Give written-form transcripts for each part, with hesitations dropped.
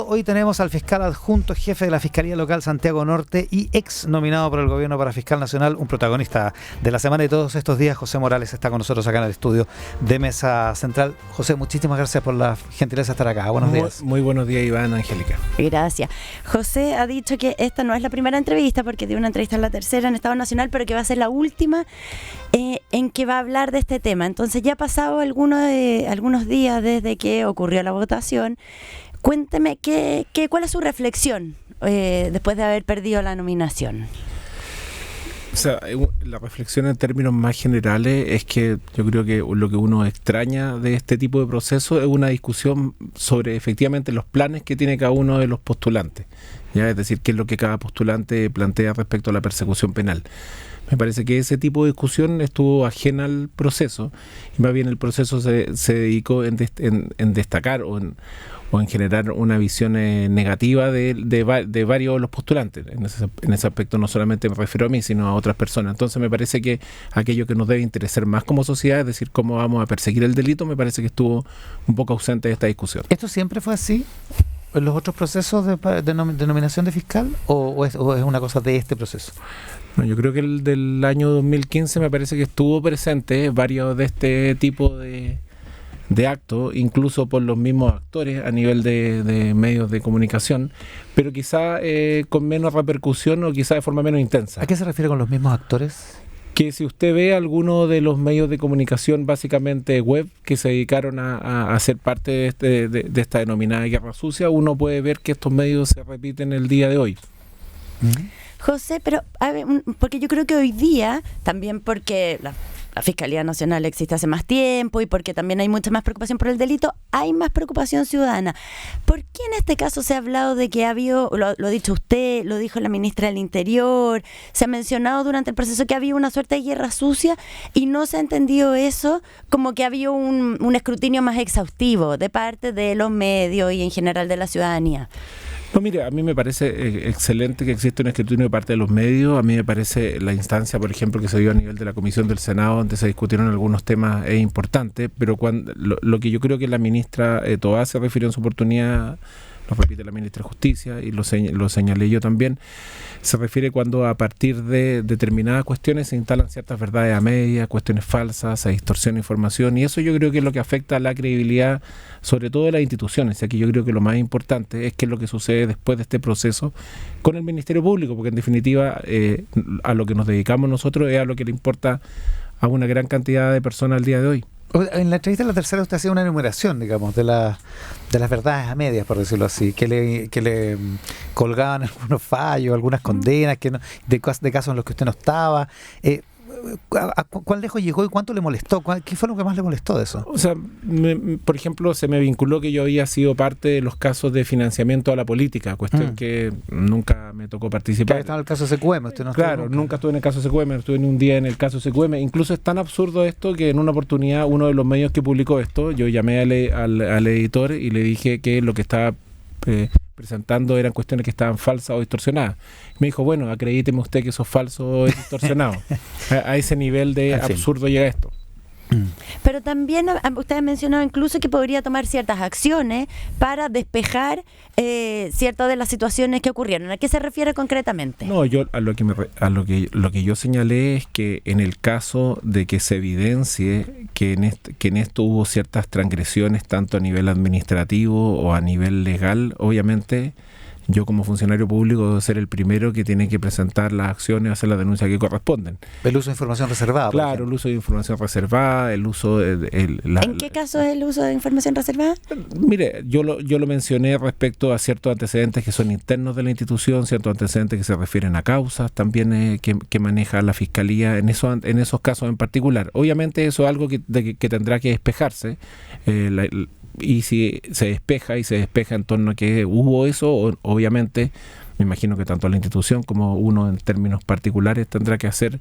Hoy tenemos al fiscal adjunto, jefe de la Fiscalía Local Santiago Norte y ex nominado por el gobierno para fiscal nacional, un protagonista de la semana y todos estos días. José Morales está con nosotros acá en el estudio de Mesa Central. José, muchísimas gracias por la gentileza de estar acá. Buenos días. Muy buenos días, Iván, Angélica. Gracias. José ha dicho que esta no es la primera entrevista, porque dio una entrevista en la tercera en Estado Nacional, pero que va a ser la última en que va a hablar de este tema. Entonces ya ha pasado algunos días desde que ocurrió la votación. Cuénteme, ¿cuál es su reflexión después de haber perdido la nominación? O sea, la reflexión en términos más generales es que yo creo que lo que uno extraña de este tipo de procesos es una discusión sobre efectivamente los planes que tiene cada uno de los postulantes, ¿ya? Es decir, qué es lo que cada postulante plantea respecto a la persecución penal. Me parece que ese tipo de discusión estuvo ajena al proceso, y más bien el proceso se dedicó en destacar o en generar una visión negativa de varios de los postulantes. En ese aspecto no solamente me refiero a mí, sino a otras personas. Entonces me parece que aquello que nos debe interesar más como sociedad, es decir, cómo vamos a perseguir el delito, me parece que estuvo un poco ausente de esta discusión. ¿Esto siempre fue así en los otros procesos de nominación de fiscal o es una cosa de este proceso? No, yo creo que el del año 2015 me parece que estuvo presente varios de este tipo de actos, incluso por los mismos actores a nivel de medios de comunicación, pero quizá con menos repercusión o quizá de forma menos intensa. ¿A qué se refiere con los mismos actores? Que si usted ve alguno de los medios de comunicación, básicamente web, que se dedicaron a ser parte de esta denominada guerra sucia, uno puede ver que estos medios se repiten el día de hoy. José, pero a ver, porque yo creo que hoy día, también porque la Fiscalía Nacional existe hace más tiempo y porque también hay mucha más preocupación por el delito, hay más preocupación ciudadana. ¿Por qué en este caso se ha hablado de que ha habido, lo ha dicho usted, lo dijo la ministra del Interior, se ha mencionado durante el proceso que había una suerte de guerra sucia y no se ha entendido eso como que había un escrutinio más exhaustivo de parte de los medios y en general de la ciudadanía? No, mire, a mí me parece excelente que exista un escrutinio de parte de los medios. A mí me parece la instancia, por ejemplo, que se dio a nivel de la Comisión del Senado, donde se discutieron algunos temas importantes, pero lo que yo creo que la ministra Toá se refirió en su oportunidad, lo repite la ministra de Justicia y lo señalé yo también, se refiere cuando a partir de determinadas cuestiones se instalan ciertas verdades a medias, cuestiones falsas, se distorsiona información, y eso yo creo que es lo que afecta a la credibilidad, sobre todo de las instituciones. Y aquí yo creo que lo más importante es qué es lo que sucede después de este proceso con el Ministerio Público, porque en definitiva a lo que nos dedicamos nosotros es a lo que le importa a una gran cantidad de personas al día de hoy. En la entrevista de la tercera usted hacía una enumeración, digamos, de las verdades a medias, por decirlo así, que le colgaban algunos fallos, algunas condenas, de casos en los que usted no estaba. ¿A cuál lejos llegó y cuánto le molestó? ¿Qué fue lo que más le molestó de eso? O sea, por ejemplo, se me vinculó que yo había sido parte de los casos de financiamiento a la política, cuestión que nunca me tocó participar. Estaba en el caso SQM, usted no estuvo. Claro, nunca estuve en el caso SQM, estuve ni un día en el caso SQM. Incluso es tan absurdo esto que en una oportunidad uno de los medios que publicó esto, yo llamé al editor y le dije que lo que estaba presentando eran cuestiones que estaban falsas o distorsionadas. Me dijo, bueno, acredíteme usted que eso es falso o es distorsionado. A ese nivel de absurdo llega esto. Pero también usted ha mencionado incluso que podría tomar ciertas acciones para despejar ciertas de las situaciones que ocurrieron. ¿A qué se refiere concretamente? No, yo lo que yo señalé es que en el caso de que se evidencie que en esto hubo ciertas transgresiones tanto a nivel administrativo o a nivel legal, obviamente yo como funcionario público debo ser el primero que tiene que presentar las acciones, hacer las denuncias que corresponden. El uso de información reservada. Claro, el uso de información reservada, el uso de... ¿En qué caso es el uso de información reservada? Mire, yo lo mencioné respecto a ciertos antecedentes que son internos de la institución, ciertos antecedentes que se refieren a causas también que maneja la Fiscalía en esos casos en particular. Obviamente eso es algo que tendrá que despejarse. Y si se despeja en torno a que hubo eso, obviamente me imagino que tanto la institución como uno en términos particulares tendrá que hacer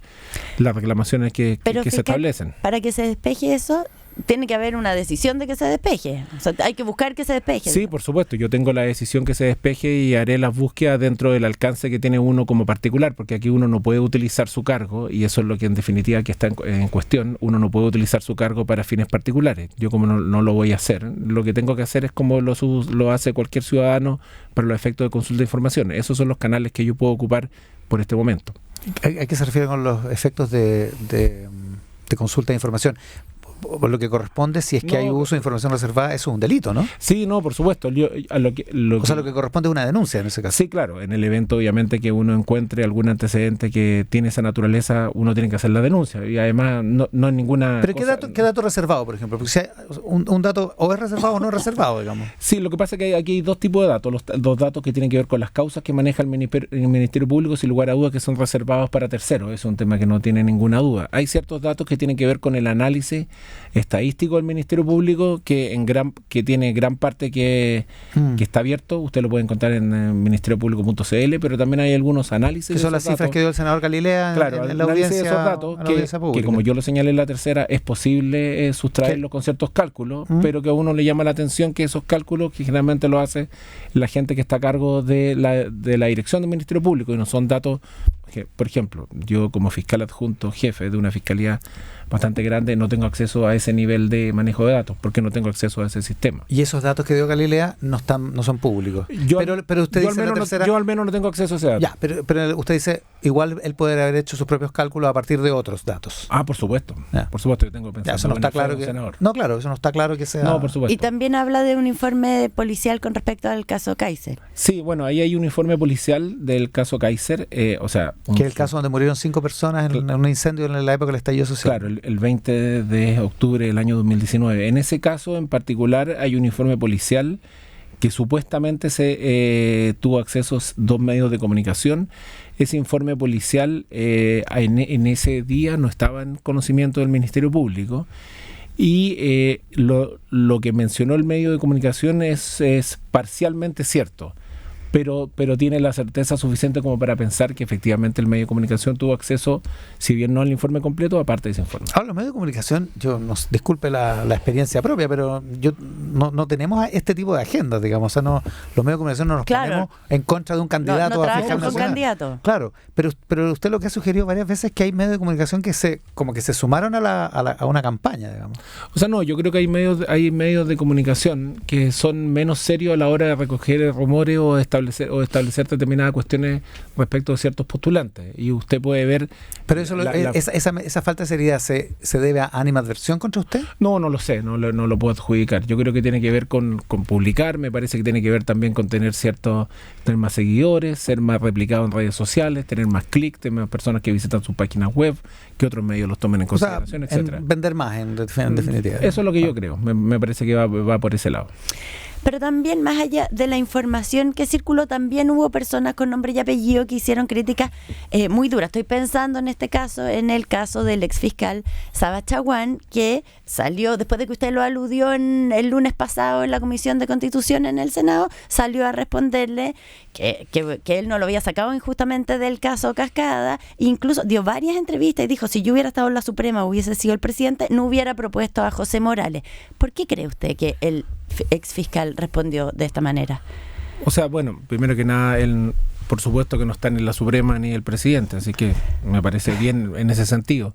las reclamaciones que se establecen. Para que se despeje eso, tiene que haber una decisión de que se despeje. O sea, hay que buscar que se despeje. Sí, por supuesto. Yo tengo la decisión que se despeje y haré las búsquedas dentro del alcance que tiene uno como particular, porque aquí uno no puede utilizar su cargo, y eso es lo que en definitiva que está en cuestión. Uno no puede utilizar su cargo para fines particulares. Yo como no lo voy a hacer, lo que tengo que hacer es como lo hace cualquier ciudadano para los efectos de consulta de información. Esos son los canales que yo puedo ocupar por este momento. ¿A qué se refiere con los efectos de consulta de información? Por lo que corresponde, si es que hay uso de información reservada, eso es un delito, ¿no? Sí, no, por supuesto. Lo que corresponde es una denuncia en ese caso. Sí, claro. En el evento, obviamente, que uno encuentre algún antecedente que tiene esa naturaleza, uno tiene que hacer la denuncia. Y además, no es ninguna... ¿Pero qué dato reservado, por ejemplo? Porque si hay un dato o es reservado o no es reservado, digamos. Sí, lo que pasa es que aquí hay dos tipos de datos. Los dos datos que tienen que ver con las causas que maneja el Ministerio Público, sin lugar a dudas, que son reservados para terceros. Es un tema que no tiene ninguna duda. Hay ciertos datos que tienen que ver con el análisis estadístico del Ministerio Público que tiene gran parte que está abierto. Usted lo puede encontrar en ministeriopublico.cl, pero también hay algunos análisis. Que son las cifras que dio el senador Galilea en la audiencia de esos datos, que como yo lo señalé en la tercera, es posible sustraerlos con ciertos cálculos, pero que a uno le llama la atención que esos cálculos, que generalmente lo hace la gente que está a cargo de la dirección del Ministerio Público, y no son datos que, por ejemplo, yo como fiscal adjunto, jefe de una fiscalía bastante grande, no tengo acceso a ese nivel de manejo de datos, porque no tengo acceso a ese sistema. Y esos datos que dio Galilea no son públicos. Pero usted dice yo al menos no tengo acceso a ese dato. Ya, pero usted dice, igual él puede haber hecho sus propios cálculos a partir de otros datos. Ah, por supuesto. Ya. Por supuesto, yo tengo pensado. Eso no está claro eso no está claro que sea. No, por supuesto. Y también habla de un informe policial con respecto al caso Kaiser. Sí, bueno, ahí hay un informe policial del caso Kaiser, que es el caso donde murieron 5 personas en un incendio en la época del estallido social. Claro, el 20 de octubre del año 2019. En ese caso en particular hay un informe policial que supuestamente se tuvo acceso a 2 medios de comunicación. Ese informe policial en ese día no estaba en conocimiento del Ministerio Público, y lo que mencionó el medio de comunicación es parcialmente cierto. Pero tiene la certeza suficiente como para pensar que efectivamente el medio de comunicación tuvo acceso, si bien no al informe completo, aparte de ese informe. Ahora, los medios de comunicación, disculpe la experiencia propia, pero no tenemos este tipo de agendas, digamos. O sea, los medios de comunicación no nos ponemos en contra de un candidato a fiscal nacional. Claro, pero usted lo que ha sugerido varias veces es que hay medios de comunicación que se sumaron a una campaña, digamos. O sea, no, yo creo que hay medios de comunicación que son menos serios a la hora de recoger rumores o establecer determinadas cuestiones respecto de ciertos postulantes, y usted puede ver. Pero esa falta de seriedad se debe a animadversión contra usted. No lo sé, no lo puedo adjudicar. Yo creo que tiene que ver con publicar, me parece que tiene que ver también con tener más seguidores, ser más replicado en redes sociales, tener más clics, tener más personas que visitan sus páginas web, que otros medios los tomen en consideración, etcétera. Vender más en definitiva. Eso es lo que yo creo. Me parece que va por ese lado. Pero también, más allá de la información que circuló, también hubo personas con nombre y apellido que hicieron críticas muy duras. Estoy pensando en este caso, en el caso del exfiscal Saba Chaguán, que salió, después de que usted lo aludió el lunes pasado en la Comisión de Constitución en el Senado, salió a responderle que él no lo había sacado injustamente del caso Cascada. Incluso dio varias entrevistas y dijo, si yo hubiera estado en la Suprema, hubiese sido el presidente, no hubiera propuesto a José Morales. ¿Por qué cree usted que el exfiscal respondió de esta manera? O sea, bueno, primero que nada, él por supuesto que no está ni la Suprema ni el presidente, así que me parece bien en ese sentido.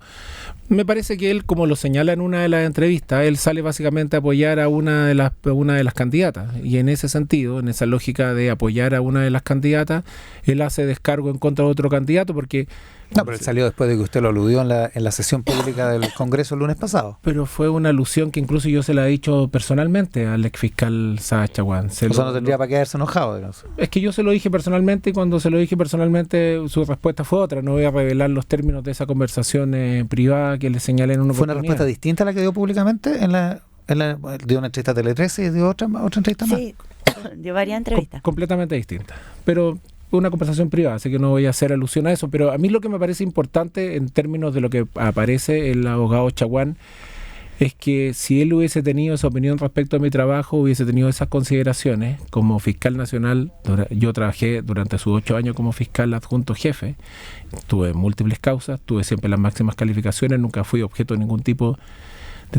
Me parece que él, como lo señala en una de las entrevistas, él sale básicamente a apoyar a una de las candidatas, y en ese sentido, en esa lógica de apoyar a una de las candidatas, él hace descargo en contra de otro candidato, porque... No, pero él salió después de que usted lo aludió en la sesión pública del Congreso el lunes pasado. Pero fue una alusión que incluso yo se la he dicho personalmente al exfiscal Saba Chaguán. No tendría para quedarse enojado, digamos. Es que yo se lo dije personalmente, y cuando se lo dije personalmente su respuesta fue otra. No voy a revelar los términos de esa conversación privada que le señalé en una oportunidad. ¿Fue una respuesta distinta a la que dio públicamente? Dio una entrevista a Tele 13 y dio otra entrevista más. Sí, dio varias entrevistas. Completamente distinta. Pero una conversación privada, así que no voy a hacer alusión a eso, pero a mí lo que me parece importante en términos de lo que aparece el abogado Chaguán es que si él hubiese tenido esa opinión respecto a mi trabajo, hubiese tenido esas consideraciones como fiscal nacional. Yo trabajé durante sus 8 años como fiscal adjunto jefe, tuve múltiples causas, tuve siempre las máximas calificaciones, nunca fui objeto de ningún tipo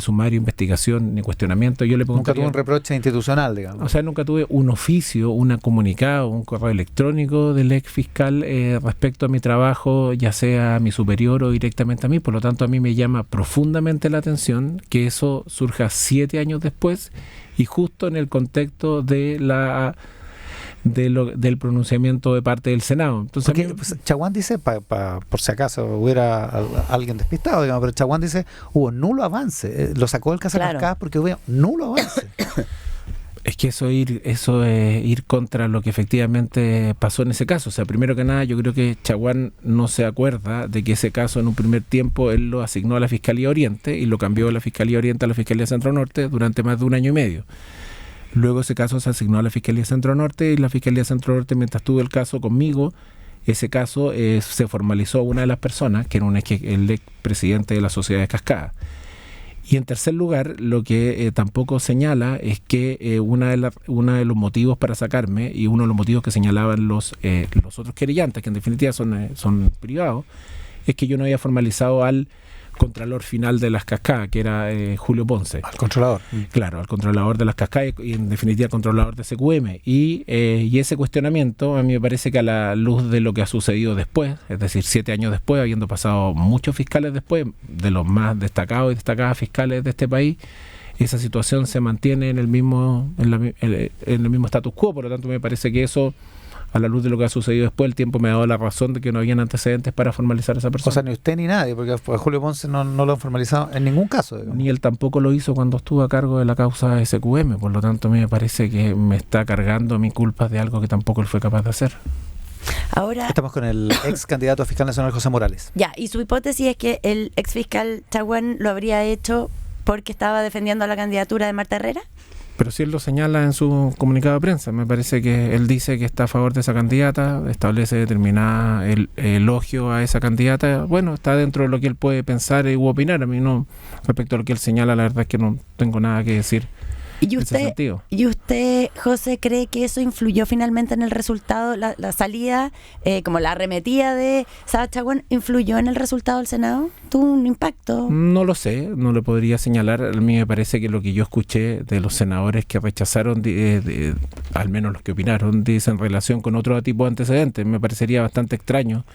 sumario, investigación ni cuestionamiento. Yo le Nunca tuvo un reproche institucional, digamos. O sea, nunca tuve un oficio, un comunicado, un correo electrónico del ex fiscal respecto a mi trabajo, ya sea a mi superior o directamente a mí. Por lo tanto, a mí me llama profundamente la atención que eso surja 7 años después y justo en el contexto de del pronunciamiento de parte del Senado. Entonces, porque Chaguán dice, por si acaso hubiera alguien despistado, digamos, pero Chaguán dice, hubo nulo avance, lo sacó del caso Cascada porque hubo nulo avance. Es que eso es ir contra lo que efectivamente pasó en ese caso. O sea, primero que nada, yo creo que Chaguán no se acuerda de que ese caso en un primer tiempo él lo asignó a la Fiscalía Oriente y lo cambió de la Fiscalía Oriente a la Fiscalía Centro Norte durante más de 1 año y medio. Luego ese caso se asignó a la Fiscalía Centro Norte y la Fiscalía Centro Norte, mientras tuvo el caso conmigo, ese caso se formalizó a una de las personas, que era el ex presidente de la Sociedad de Cascada. Y en tercer lugar, lo que tampoco señala es que uno de los motivos para sacarme y uno de los motivos que señalaban los otros querellantes, que en definitiva son privados, es que yo no había formalizado al Contralor Final de las Cascadas, que era Julio Ponce. Al controlador. Claro, al controlador de las Cascadas y en definitiva al controlador de SQM. Y ese cuestionamiento a mí me parece que a la luz de lo que ha sucedido después, es decir, 7 años después, habiendo pasado muchos fiscales después, de los más destacados y destacadas fiscales de este país, esa situación se mantiene en el mismo status quo. Por lo tanto, me parece que eso, a la luz de lo que ha sucedido después, el tiempo me ha dado la razón de que no habían antecedentes para formalizar a esa persona. O sea, ni usted ni nadie, porque a Julio Ponce no lo han formalizado en ningún caso, digamos. Ni él tampoco lo hizo cuando estuvo a cargo de la causa SQM. Por lo tanto, a mí me parece que me está cargando mi culpa de algo que tampoco él fue capaz de hacer. Ahora estamos con el ex candidato a fiscal nacional José Morales. Ya, y su hipótesis es que el ex fiscal Chaguán lo habría hecho porque estaba defendiendo la candidatura de Marta Herrera. Pero si él lo señala en su comunicado de prensa, me parece que él dice que está a favor de esa candidata, establece determinada elogio a esa candidata. Bueno, está dentro de lo que él puede pensar u opinar. A mí no, respecto a lo que él señala, la verdad es que no tengo nada que decir. ¿Y usted, José, cree que eso influyó finalmente en el resultado, la salida, como la arremetida de Saba Chaguán, influyó en el resultado del Senado? ¿Tuvo un impacto? No lo sé, no lo podría señalar. A mí me parece que lo que yo escuché de los senadores que rechazaron, al menos los que opinaron, dice en relación con otro tipo de antecedentes. Me parecería bastante extraño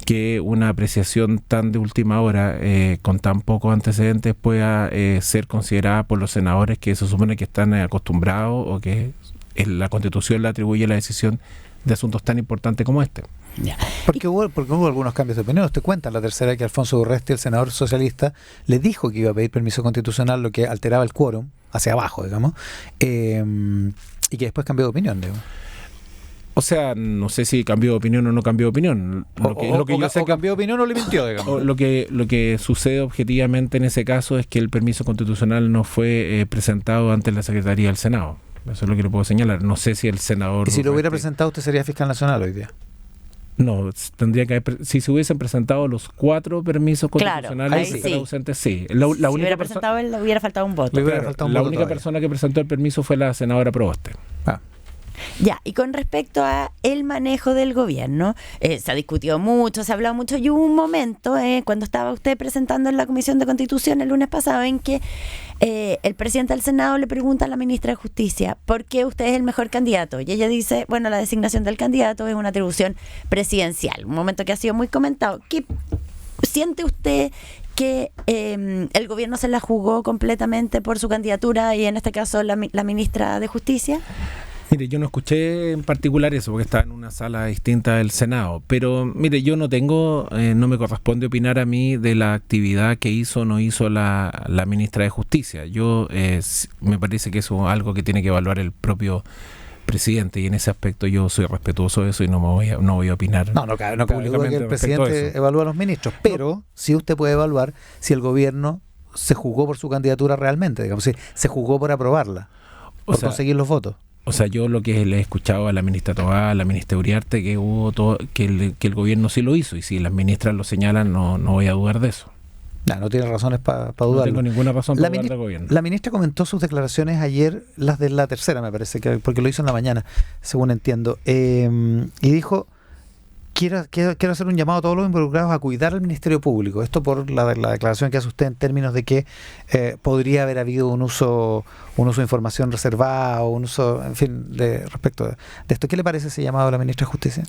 que una apreciación tan de última hora, con tan pocos antecedentes, pueda ser considerada por los senadores que se supone que están acostumbrados o que la Constitución le atribuye la decisión de asuntos tan importantes como este. Ya. Porque hubo algunos cambios de opinión. Usted cuenta en la tercera que Alfonso Urresti, el senador socialista, le dijo que iba a pedir permiso constitucional, lo que alteraba el quórum hacia abajo, digamos, y que después cambió de opinión, digamos. O sea, no sé si cambió de opinión o no cambió de opinión. Cambió de opinión o le mintió, digamos. Lo que sucede objetivamente en ese caso es que el permiso constitucional no fue presentado ante la Secretaría del Senado. Eso es lo que le puedo señalar. No sé si el senador... ¿Y si lo hubiera presentado, usted sería fiscal nacional hoy día? No, tendría que haber, si se hubiesen presentado los 4 permisos constitucionales, claro, sí. ausentes, sí. Si hubiera presentado él, le hubiera faltado un voto. La única persona que presentó el permiso fue la senadora Proboste. Ya, y con respecto a el manejo del gobierno, se ha discutido mucho, se ha hablado mucho, y hubo un momento, cuando estaba usted presentando en la Comisión de Constitución el lunes pasado, en que el presidente del Senado le pregunta a la ministra de Justicia, ¿por qué usted es el mejor candidato? Y ella dice, bueno, la designación del candidato es una atribución presidencial, un momento que ha sido muy comentado. ¿Qué siente usted que el gobierno se la jugó completamente por su candidatura y en este caso la ministra de Justicia? Mire, yo no escuché en particular eso porque estaba en una sala distinta del Senado, pero mire, yo no me corresponde opinar a mí de la actividad que hizo o no hizo la ministra de Justicia. Me parece que eso es algo que tiene que evaluar el propio presidente y en ese aspecto yo soy respetuoso de eso y no voy a opinar. No cabe duda que el presidente evalúa a los ministros, pero sí usted puede evaluar si el gobierno se jugó por su candidatura realmente, digamos, si se jugó por aprobarla, por conseguir los votos. O sea, yo lo que le he escuchado a la ministra Tobá, a la ministra Uriarte, que el gobierno sí lo hizo, y si las ministras lo señalan, no voy a dudar de eso. No tiene razones para dudar. No tengo ninguna razón para dudar del gobierno. La ministra comentó sus declaraciones ayer, las de la tercera me parece, porque lo hizo en la mañana, según entiendo, y dijo quiero hacer un llamado a todos los involucrados a cuidar al Ministerio Público. Esto por la declaración que hace usted en términos de que podría haber habido un uso de información reservada o un uso, en fin, respecto de esto. ¿Qué le parece ese llamado a la ministra de Justicia?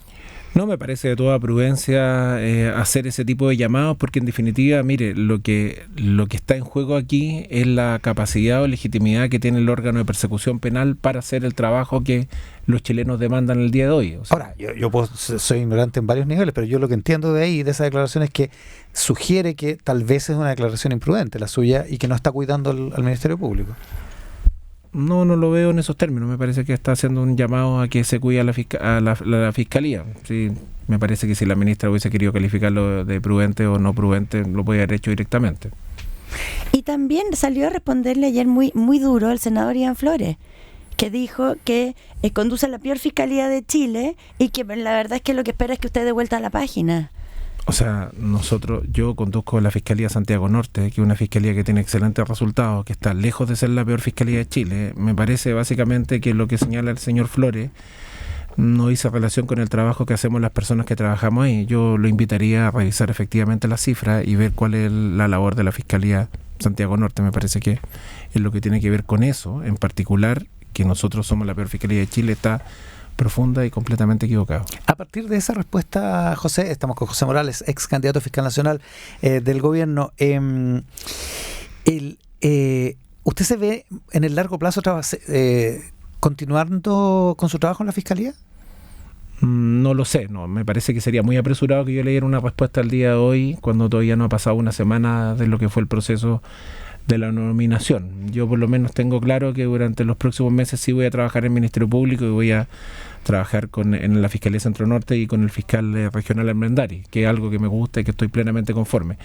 No, me parece de toda prudencia hacer ese tipo de llamados, porque en definitiva, mire, lo que está en juego aquí es la capacidad o legitimidad que tiene el órgano de persecución penal para hacer el trabajo que los chilenos demandan el día de hoy. O sea, ahora, yo soy ignorante en varios niveles, pero yo lo que entiendo de ahí, de esa declaración, es que sugiere que tal vez es una declaración imprudente la suya y que no está cuidando al Ministerio Público. No lo veo en esos términos. Me parece que está haciendo un llamado a que se cuide a la Fiscalía. Sí, me parece que si la ministra hubiese querido calificarlo de prudente o no prudente, lo podía haber hecho directamente. Y también salió a responderle ayer muy, muy duro el senador Ian Flores, que dijo que conduce a la peor fiscalía de Chile y que la verdad es que lo que espera es que usted dé vuelta a la página. O sea, yo conduzco la Fiscalía Santiago Norte, que es una fiscalía que tiene excelentes resultados, que está lejos de ser la peor fiscalía de Chile. Me parece básicamente que lo que señala el señor Flores no dice relación con el trabajo que hacemos las personas que trabajamos ahí. Yo lo invitaría a revisar efectivamente las cifras y ver cuál es la labor de la Fiscalía Santiago Norte. Me parece que es lo que tiene que ver con eso, en particular, que nosotros somos la peor fiscalía de Chile, está profunda y completamente equivocado. A partir de esa respuesta, José, estamos con José Morales, ex candidato a fiscal nacional del gobierno. ¿Usted se ve en el largo plazo continuando con su trabajo en la fiscalía? No lo sé, me parece que sería muy apresurado que yo le diera una respuesta al día de hoy, cuando todavía no ha pasado una semana de lo que fue el proceso de la nominación. Yo por lo menos tengo claro que durante los próximos meses sí voy a trabajar en el Ministerio Público y voy a trabajar en la Fiscalía Centro Norte y con el fiscal regional Armendari, que es algo que me gusta y que estoy plenamente conforme.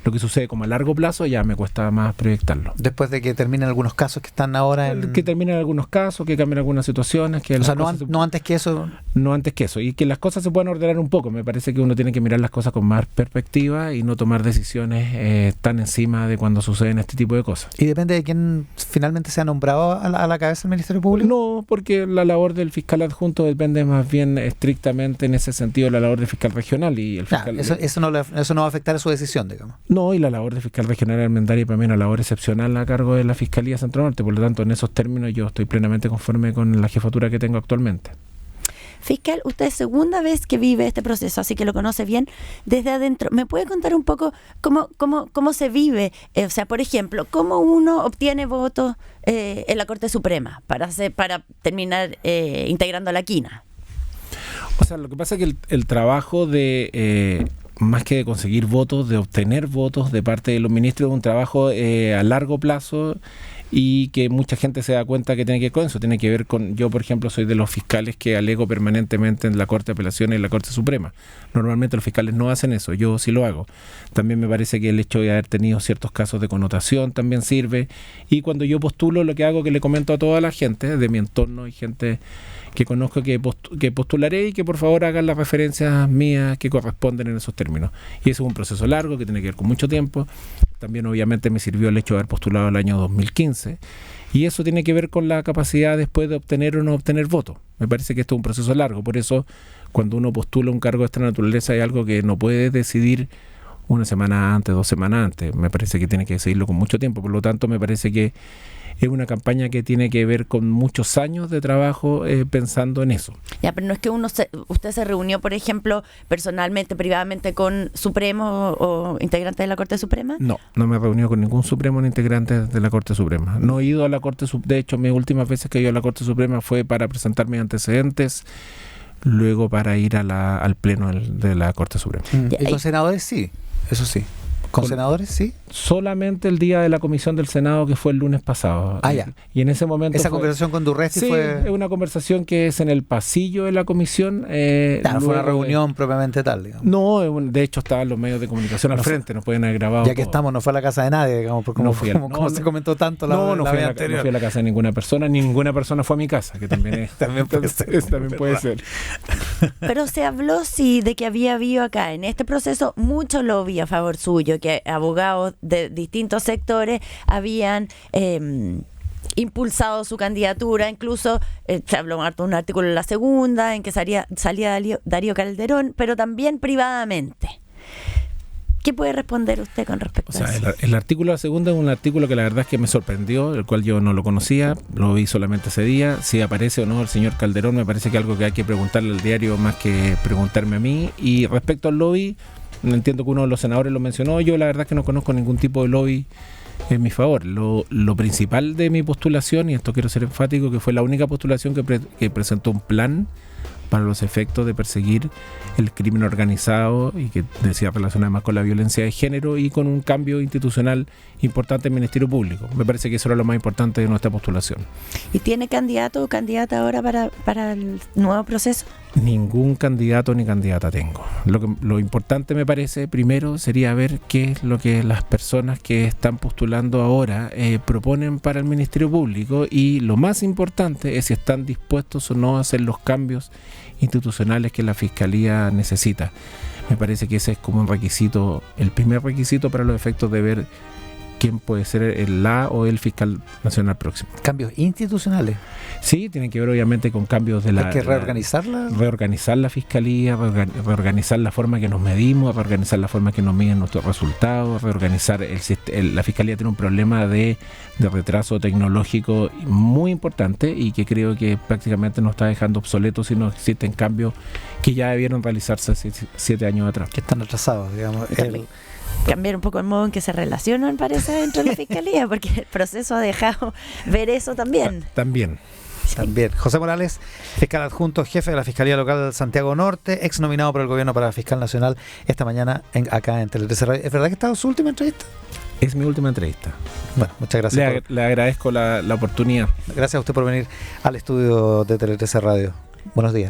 Lo que sucede como a largo plazo ya me cuesta más proyectarlo. Después de que terminen algunos casos que están ahora Que terminen algunos casos, que cambien algunas situaciones. Que o sea, no antes que eso. No antes que eso. Y que las cosas se puedan ordenar un poco. Me parece que uno tiene que mirar las cosas con más perspectiva y no tomar decisiones tan encima de cuando suceden este tipo de cosas. ¿Y depende de quién finalmente sea nombrado a la cabeza del Ministerio Público? No, porque la labor del fiscal adjunto depende más bien estrictamente en ese sentido de la labor del fiscal regional. Y el fiscal, eso no va a afectar a su decisión, digamos. No, y la labor del fiscal regional Armendari para mí es una labor excepcional a cargo de la Fiscalía Centro Norte. Por lo tanto, en esos términos yo estoy plenamente conforme con la jefatura que tengo actualmente. Fiscal, usted es segunda vez que vive este proceso, así que lo conoce bien desde adentro. ¿Me puede contar un poco cómo se vive? O sea, por ejemplo, ¿cómo uno obtiene votos en la Corte Suprema para terminar integrando la quina? O sea, lo que pasa es que el trabajo de más que de conseguir votos, de obtener votos de parte de los ministros, es un trabajo a largo plazo y que mucha gente se da cuenta que tiene que ver con eso. Tiene que ver con, yo por ejemplo soy de los fiscales que alego permanentemente en la Corte de Apelaciones y en la Corte Suprema. Normalmente los fiscales no hacen eso, yo sí lo hago. También me parece que el hecho de haber tenido ciertos casos de connotación también sirve, y cuando yo postulo lo que hago es que le comento a toda la gente de mi entorno y gente que conozco que postularé y que por favor hagan las referencias mías que corresponden en esos términos. Y eso es un proceso largo que tiene que ver con mucho tiempo. También obviamente me sirvió el hecho de haber postulado el año 2015 y eso tiene que ver con la capacidad después de obtener o no obtener votos. Me parece que esto es un proceso largo, por eso cuando uno postula un cargo de esta naturaleza hay algo que no puede decidir una semana antes, 2 semanas antes. Me parece que tiene que decidirlo con mucho tiempo, por lo tanto me parece que es una campaña que tiene que ver con muchos años de trabajo pensando en eso. Ya, pero no es que usted se reunió, por ejemplo, personalmente, privadamente con Supremo o integrantes de la Corte Suprema. No me he reunido con ningún Supremo ni integrante de la Corte Suprema. No he ido a la Corte Suprema. De hecho, mis últimas veces que he ido a la Corte Suprema fue para presentar mis antecedentes, luego para ir al pleno de la Corte Suprema. Y con senadores sí, eso sí. ¿Con senadores sí? Solamente el día de la comisión del Senado, que fue el lunes pasado. Ya. Y en ese momento esa conversación con Durresti fue... Sí, es una conversación que es en el pasillo de la comisión. Claro, fue una reunión propiamente tal, digamos. No, de hecho estaban los medios de comunicación al frente, nos pueden haber grabado. Ya que estamos, no fue a la casa de nadie, digamos, porque como se comentó tanto la vez anterior. No fui a la casa de ninguna persona fue a mi casa, que también es... también puede ser. Pero se habló, sí, de que había habido acá, en este proceso, mucho lobby a favor suyo, que abogados de distintos sectores habían impulsado su candidatura, incluso se habló harto de un artículo en La Segunda en que salía Darío Calderón, pero también privadamente. ¿Qué puede responder usted con respecto a eso? El artículo de La Segunda es un artículo que la verdad es que me sorprendió, el cual yo no lo conocía, lo vi solamente ese día. Si aparece o no el señor Calderón, me parece que es algo que hay que preguntarle al diario más que preguntarme a mí. Y respecto al lobby, entiendo que uno de los senadores lo mencionó, yo la verdad es que no conozco ningún tipo de lobby en mi favor. Lo principal de mi postulación, y esto quiero ser enfático, que fue la única postulación que presentó un plan para los efectos de perseguir el crimen organizado y que decía relacionado además con la violencia de género y con un cambio institucional importante en el Ministerio Público. Me parece que eso era lo más importante de nuestra postulación. ¿Y tiene candidato o candidata ahora para el nuevo proceso? Ningún candidato ni candidata tengo. Lo importante me parece, primero, sería ver qué es lo que las personas que están postulando ahora proponen para el Ministerio Público, y lo más importante es si están dispuestos o no a hacer los cambios institucionales que la Fiscalía necesita. Me parece que ese es como un requisito, el primer requisito para los efectos de ver quién puede ser el fiscal nacional próximo. ¿Cambios institucionales? Sí, tienen que ver obviamente con cambios de la... ¿Hay que reorganizarla? Reorganizar la Fiscalía, reorganizar la forma que nos medimos, reorganizar la forma que nos miden nuestros resultados, reorganizar la Fiscalía tiene un problema de retraso tecnológico muy importante y que creo que prácticamente nos está dejando obsoletos si no existen cambios que ya debieron realizarse hace 7 años atrás. Que están atrasados, digamos. Cambiar un poco el modo en que se relacionan, parece, dentro de la Fiscalía, porque el proceso ha dejado ver eso también. También. También. José Morales, fiscal adjunto, jefe de la Fiscalía Local Santiago Norte, ex nominado por el gobierno para fiscal nacional esta mañana acá en Tele 13 Radio. ¿Es verdad que esta es su última entrevista? Es mi última entrevista. Bueno, muchas gracias. Le agradezco la oportunidad. Gracias a usted por venir al estudio de Tele 13 Radio. Buenos días.